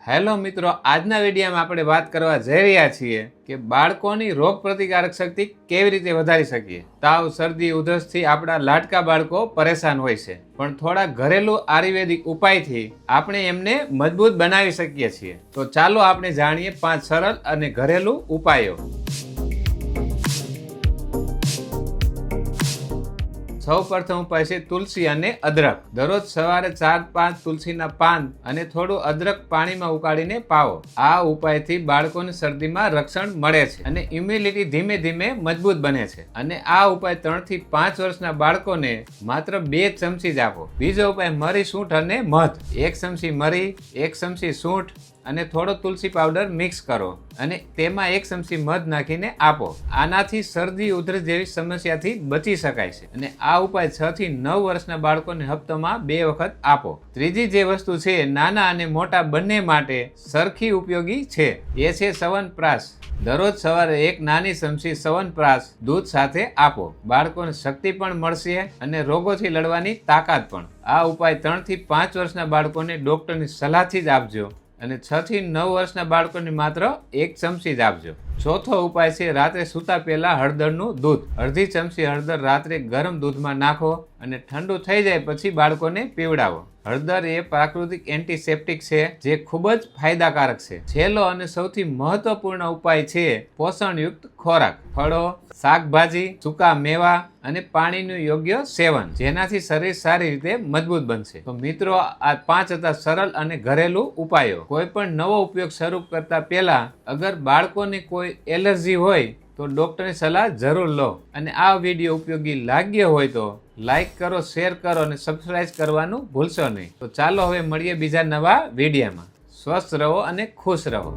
Hello મિત્રો, આજના વિડીયોમાં આપણે વાત કરવા જઈ રહ્યા છીએ કે બાળકોની રોગ પ્રતિકારક શક્તિ કેવી રીતે વધારી શકીએ। તાવ, શરદી, ઉધરસથી આપણા લાડકા બાળકો પરેશાન હોય છે, પણ થોડા ઘરેલું આયુર્વેદિક ઉપાયથી આપણે એમને મજબૂત બનાવી શકીએ છીએ। તો ચાલો આપણે જાણીએ 5 સરળ અને ઘરેલું ઉપાયો। સૌ પ્રથમ ઉપાય છે તુલસી અને અદરક। દરરોજ સવારે 4-5 તુલસીના પાન અને થોડું અદરક પાણીમાં ઉકાળીને પાવો। આ ઉપાયથી બાળકોને શરદીમાં રક્ષણ મળે છે અને ઇમ્યુનિટી ધીમે ધીમે મજબૂત બને છે। અને આ ઉપાય 3 થી 5 વર્ષના બાળકોને માત્ર 2 ચમચી જ આપો। બીજો ઉપાય મરી, સૂંઠ અને મધ। 1 ચમચી મરી, 1 ચમચી સૂંઠ અને થોડો તુલસી પાવડર મિક્સ કરો અને તેમાં 1 ચમચી મધ નાખીને આપો। આનાથી શરદી, ઉધરસ જેવી સમસ્યાથી બચી શકાય છે અને આ ઉપાય 6 થી 9 વર્ષના બાળકોને હપ્તામાં 2 વખત આપો। ત્રીજી જે વસ્તુ છે નાના અને મોટા બંને માટે સરખી ઉપયોગી છે, એ છે ચ્યવનપ્રાશ। દરરોજ સવારે 1 નાની ચમચી ચ્યવનપ્રાશ દૂધ સાથે આપો। બાળકોને શક્તિ પણ મળશે અને રોગોથી લડવાની તાકાત પણ। આ ઉપાય 3 થી 5 વર્ષના બાળકોને ડોક્ટરની સલાહથી જ આપજો અને 6 થી 9 વર્ષના બાળકોને માત્ર 1 ચમચી જ આપજો। ચોથો ઉપાય છે રાત્રે સૂતા પહેલા હળદરનું દૂધ। અડધી ચમચી હળદર રાત્રે ગરમ દૂધમાં નાખો અને ઠંડુ થઈ જાય પછી બાળકોને પીવડાવો। હળદર એ પ્રાકૃતિક એન્ટીસેપ્ટિક છે જે ખૂબ જ ફાયદાકારક છે। છેલ્લો અને સૌથી મહત્વપૂર્ણ ઉપાય છે પોષણયુક્ત ખોરાક। ફળો, શાકભાજી, સૂકા મેવા અને પાણીનું યોગ્ય સેવન, જેનાથી શરીર સારી રીતે મજબૂત બનશે। તો મિત્રો, આ 5 હતા સરળ અને ઘરેલું ઉપાયો। કોઈ પણ નવો ઉપયોગ શરૂ કરતા પહેલા અગર બાળકોને કોઈ એલર્જી હોય તો ડોક્ટરની સલાહ જરૂર લો। અને આ વિડીયો ઉપયોગી લાગ્યો હોય તો લાઈક કરો, શેર કરો અને સબસ્ક્રાઇબ કરવાનું ભૂલશો નહીં। તો ચાલો હવે મળીએ બીજા નવા વિડીયોમાં। સ્વસ્થ રહો અને ખુશ રહો।